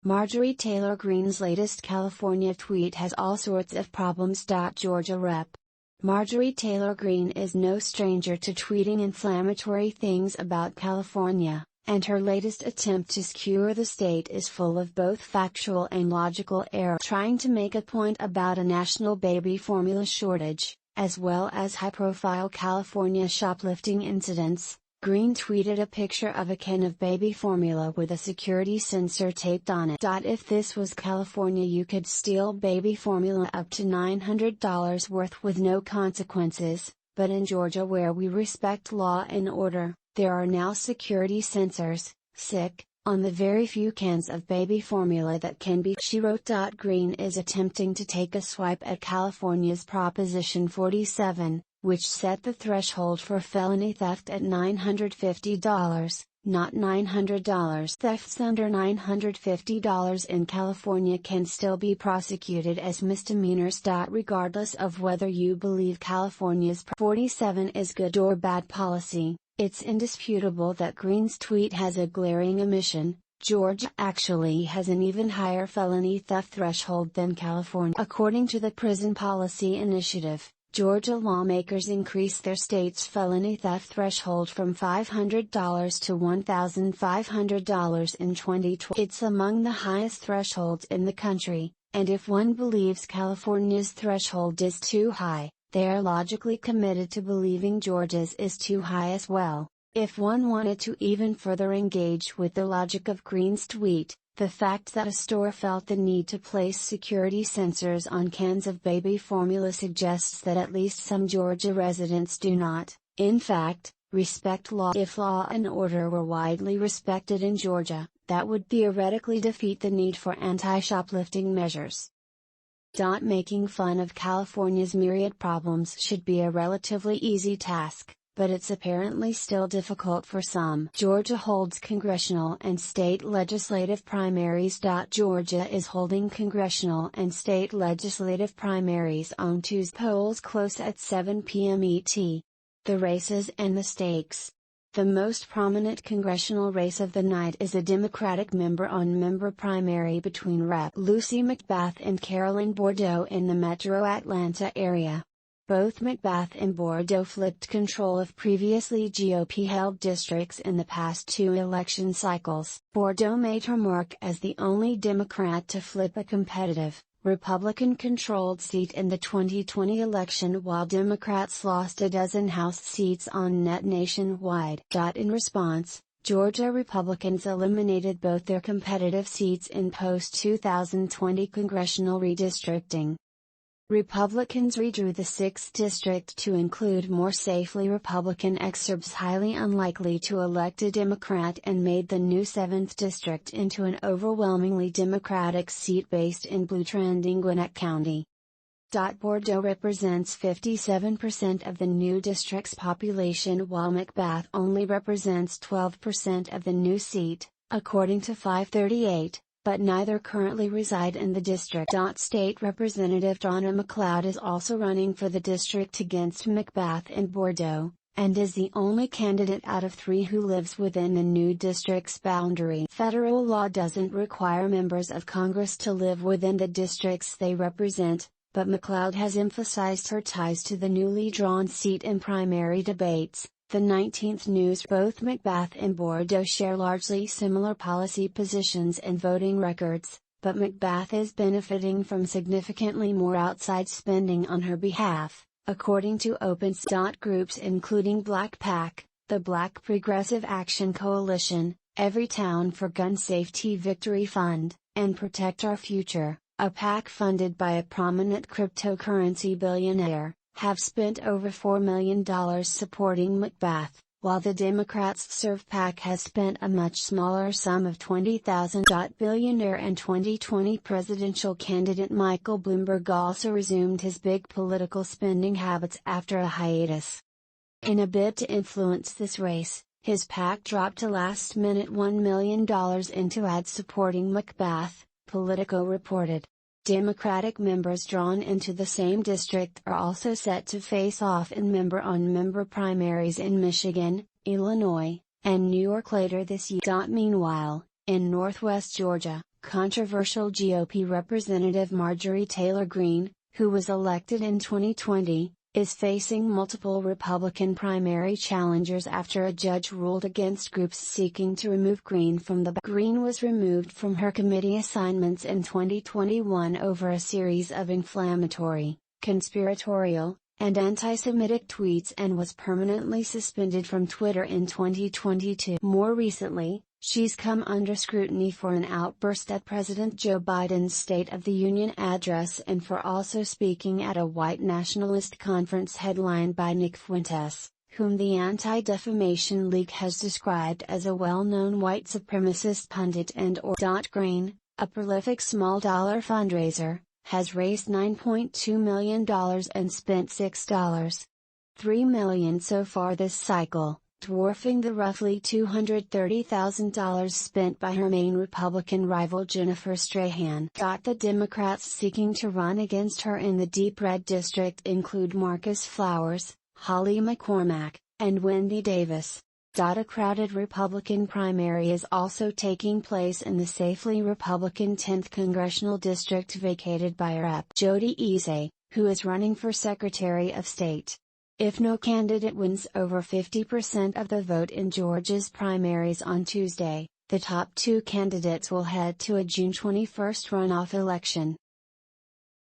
Marjorie Taylor Greene's latest California tweet has all sorts of problems. Georgia Rep. Marjorie Taylor Greene is no stranger to tweeting inflammatory things about California, and her latest attempt to skewer the state is full of both factual and logical error. Trying to make a point about a national baby formula shortage, as well as high-profile California shoplifting incidents, Greene tweeted a picture of a can of baby formula with a security sensor taped on it. If this was California, you could steal baby formula up to $900 worth with no consequences, but in Georgia, where we respect law and order, there are now security sensors, on the very few cans of baby formula that can be, she wrote. Greene is attempting to take a swipe at California's Proposition 47, which set the threshold for felony theft at $950, not $900. Thefts under $950 in California can still be prosecuted as misdemeanors. Regardless of whether you believe California's 47 is good or bad policy, it's indisputable that Greene's tweet has a glaring omission. Georgia actually has an even higher felony theft threshold than California. According to the Prison Policy Initiative, Georgia lawmakers increased their state's felony theft threshold from $500 to $1,500 in 2020. It's among the highest thresholds in the country, and if one believes California's threshold is too high, they are logically committed to believing Georgia's is too high as well. If one wanted to even further engage with the logic of Greene's tweet, the fact that a store felt the need to place security sensors on cans of baby formula suggests that at least some Georgia residents do not, in fact, respect law. If law and order were widely respected in Georgia, that would theoretically defeat the need for anti-shoplifting measures. Making fun of California's myriad problems should be a relatively easy task, but it's apparently still difficult for some. Georgia holds congressional and state legislative primaries. Georgia is holding congressional and state legislative primaries on Tuesday. Polls close at 7 p.m. ET. The races and the stakes. The most prominent congressional race of the night is a Democratic member-on-member primary between Rep. Lucy McBath and Carolyn Bourdeaux in the metro Atlanta area. Both McBath and Bourdeaux flipped control of previously GOP-held districts in the past two election cycles. Bourdeaux made her mark as the only Democrat to flip a competitive, Republican-controlled seat in the 2020 election, while Democrats lost a dozen House seats on net nationwide. In response, Georgia Republicans eliminated both their competitive seats in post-2020 congressional redistricting. Republicans redrew the 6th district to include more safely Republican exurbs highly unlikely to elect a Democrat, and made the new 7th district into an overwhelmingly Democratic seat based in blue-trending Gwinnett County. Bourdeaux represents 57% of the new district's population, while McBath only represents 12% of the new seat, according to 538. But neither currently reside in the district. State Representative Donna McLeod is also running for the district against McBath and Bourdeaux, and is the only candidate out of 3 who lives within the new district's boundary. Federal law doesn't require members of Congress to live within the districts they represent, but McLeod has emphasized her ties to the newly drawn seat in primary debates. The 19th News. Both McBath and Bourdeaux share largely similar policy positions and voting records, but McBath is benefiting from significantly more outside spending on her behalf, according to opens. Groups including Black PAC, the Black Progressive Action Coalition, Every Town for Gun Safety Victory Fund, and Protect Our Future, a PAC funded by a prominent cryptocurrency billionaire, have spent over $4 million supporting McBath, while the Democrats' Serve PAC has spent a much smaller sum of $20,000. Billionaire and 2020 presidential candidate Michael Bloomberg also resumed his big political spending habits after a hiatus. In a bid to influence this race, his PAC dropped a last-minute $1 million into ads supporting McBath, Politico reported. Democratic members drawn into the same district are also set to face off in member-on-member primaries in Michigan, Illinois, and New York later this year. Meanwhile, in northwest Georgia, Controversial GOP Representative Marjorie Taylor Greene, who was elected in 2020, is facing multiple Republican primary challengers after a judge ruled against groups seeking to remove Greene from the ballot. Greene was removed from her committee assignments in 2021 over a series of inflammatory, conspiratorial, and anti-Semitic tweets and was permanently suspended from Twitter in 2022. More recently, she's come under scrutiny for an outburst at President Joe Biden's State of the Union address and for also speaking at a white nationalist conference headlined by Nick Fuentes, whom the Anti-Defamation League has described as a well-known white supremacist pundit and/or. Greene, a prolific small-dollar fundraiser, has raised $9.2 million and spent $6.3 million so far this cycle, dwarfing the roughly $230,000 spent by her main Republican rival Jennifer Strahan. The Democrats seeking to run against her in the deep red district include Marcus Flowers, Holly McCormack, and Wendy Davis. A crowded Republican primary is also taking place in the safely Republican 10th Congressional District vacated by Rep. Jody Eze, who is running for Secretary of State. If no candidate wins over 50% of the vote in Georgia's primaries on Tuesday, the top two candidates will head to a June 21 runoff election.